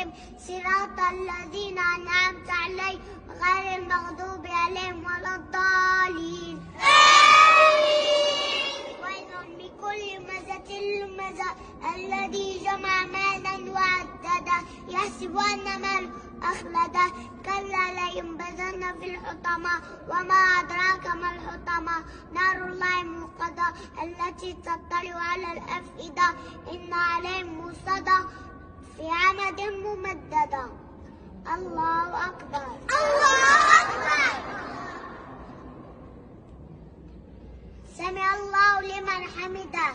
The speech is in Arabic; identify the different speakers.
Speaker 1: مستقيم صراط الذين أنعمت عليهم غير المغضوب عليهم ولا الضالين. ويل لكل همزة لمزة الذي جمع مالا وعدده يحسب أن ماله أخلده كلا لينبذن في الحطمة وما أدراك ما الحطمة نار الله الموقدة التي تطلع على الأفئدة إن عليهم موصدة في عمد ممددة. الله أكبر. الله أكبر. سمع الله لمن حمده.